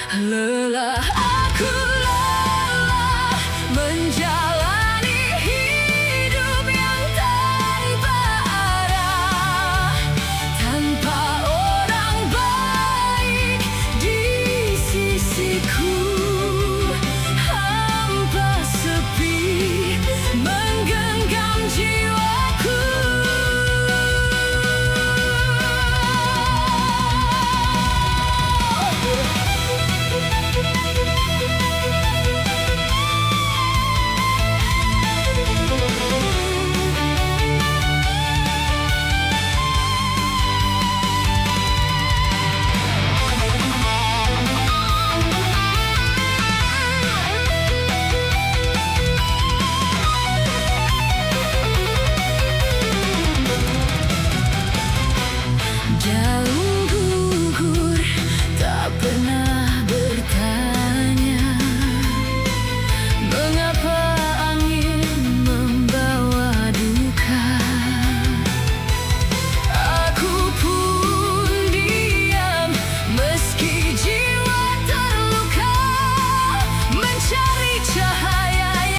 Lelah aku lelah menjalani hidup yang tanpa arah, tanpa orang baik di sisiku. Hampa sepi menggenggam jiwaku. Jauh gugur, tak pernah